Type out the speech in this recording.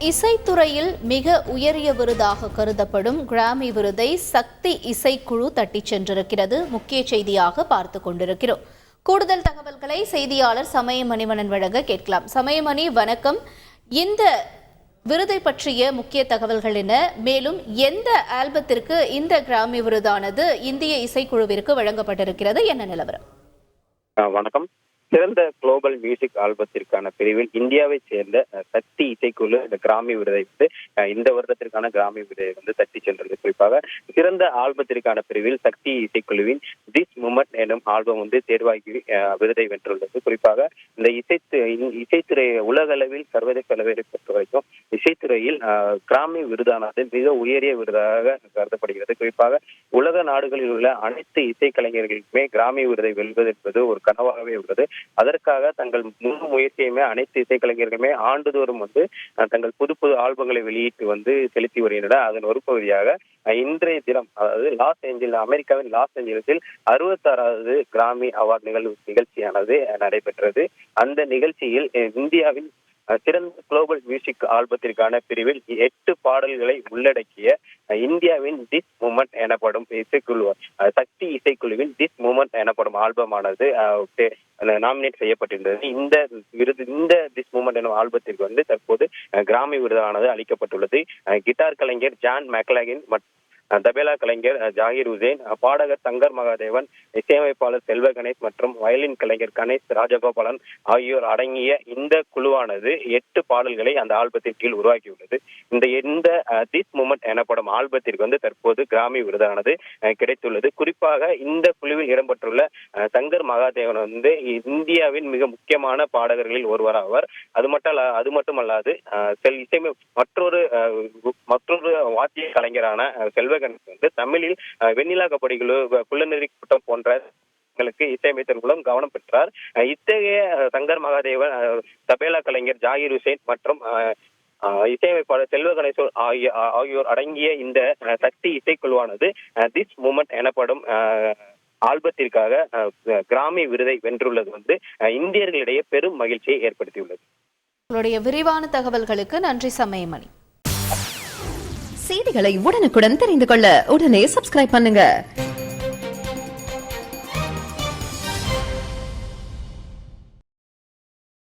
இசைத்துறையில் மிக உயரிய விருதாக கருதப்படும் கிராமி விருதை சக்தி இசைக்குழு தட்டிச் சென்றிருக்கிறது. முக்கிய செய்தியாக பார்த்துக் கொண்டிருக்கிறோம். கூடுதல் தகவல்களை செய்தியாளர் சமயமணிவண்ணன் வழங்க கேட்கலாம். சமயமணி, வணக்கம். இந்த விருதை பற்றிய முக்கிய தகவல்கள் என்ன? மேலும் எந்த ஆல்பத்திற்கு இந்த கிராமி விருதானது இந்திய இசைக்குழுவிற்கு வழங்கப்பட்டிருக்கிறது? என்ன நிலவரம்? வணக்கம். சிறந்த குளோபல் மியூசிக் ஆல்பத்திற்கான பிரிவில் இந்தியாவை சேர்ந்த சக்தி இசைக்குழு இந்த கிராமி விருதை இந்த வருடத்திற்கான கிராமி விருதை தட்டி சென்றது. குறிப்பாக சிறந்த ஆல்பத்திற்கான பிரிவில் சக்தி இசைக்குழுவின் திஸ் மூமெண்ட் எனும் ஆல்பம் தேர்வாகி விருதை வென்றுள்ளது. குறிப்பாக இந்த இசைத்துறை உலக அளவில் சர்வதேச அளவில் பொறுத்த வரைக்கும் இசைத்துறையில் கிராமி விருதானது மிக உயரிய விருதாக கருதப்படுகிறது. குறிப்பாக உலக நாடுகளில் உள்ள அனைத்து இசை கலைஞர்களுக்குமே கிராமி விருதை வெல்வது என்பது ஒரு கனவாகவே உள்ளது. அதற்காக தங்கள் முழு முயற்சியுமே அனைத்து இசைக்கலைஞர்களுமே ஆண்டுதோறும் தங்கள் புது புது ஆல்பங்களை வெளியிட்டு செலுத்தி வருகின்றனர். அதன் ஒரு பகுதியாக இன்றைய தினம், அதாவது அமெரிக்காவின் லாஸ் ஏஞ்சல்ஸில் 66வது கிராமி அவார்டு நிகழ்ச்சியானது நடைபெற்றது. அந்த நிகழ்ச்சியில் இந்தியாவின் சிறந்த குளோபல் மியூசிக் ஆல்பத்திற்கான பிரிவில் 8 பாடல்களை உள்ளடக்கிய இந்தியாவின் திஸ் மூமெண்ட் எனப்படும் இசைக்குழு சக்தி இசைக்குழுவின் திஸ் மூமெண்ட் எனப்படும் ஆல்பமானது நாமினேட் செய்யப்பட்டிருந்தது. இந்த திஸ் மூமெண்ட் எனும் ஆல்பத்திற்கு தற்போது கிராமி விருதானது அளிக்கப்பட்டுள்ளது. கிட்டார் கலைஞர் ஜான் மெக்லாகின் தபேலா கலைஞர் ஜாகிர் உசேன், பாடகர் சங்கர் மகாதேவன், இசையமைப்பாளர் செல்வ கணேஷ் மற்றும் வயலின் கலைஞர் கணேஷ் ராஜகோபாலன் ஆகியோர் அடங்கிய இந்த குழுவானது 8 பாடல்களை அந்த ஆல்பத்தின் கீழ் உருவாக்கியுள்ளது. இந்த திஸ் மூமெண்ட் எனப்படும் ஆல்பத்திற்கு தற்போது கிராமி விருதானது கிடைத்துள்ளது. குறிப்பாக இந்த குழுவில் இடம்பெற்றுள்ள சங்கர் மகாதேவன் இந்தியாவின் மிக முக்கியமான பாடகர்களில் ஒருவர் ஆவார். அது மட்டுமல்லாது மற்றொரு வாத்திய கலைஞரான செல்வ தமிழில் வெண்ணிலா கபடிக்குழு, குள்ளநெறி கூட்டம் போன்ற இசையமைத்தல் மூலம் கவனம் பெற்றார். இத்தகைய சங்கர் மகாதேவன், தபேலா கலைஞர் ஜாகிர் உசேன் மற்றும் இசையமைப்பாளர் செல்வ கணேஷ் ஆகியோர் அடங்கிய இந்த சக்தி இசைக்குழுவானது திஸ் மூமெண்ட் எனப்படும் ஆல்பத்திற்காக கிராமி விருதை வென்றுள்ளது இந்தியர்களிடையே பெரும் மகிழ்ச்சியை ஏற்படுத்தியுள்ளது. உங்களுடைய விரிவான தகவல்களுக்கு நன்றி சமயமணி. செய்திகளை உடனுக்குடன் தெரிந்து கொள்ள உடனே சப்ஸ்கிரைப் பண்ணுங்க.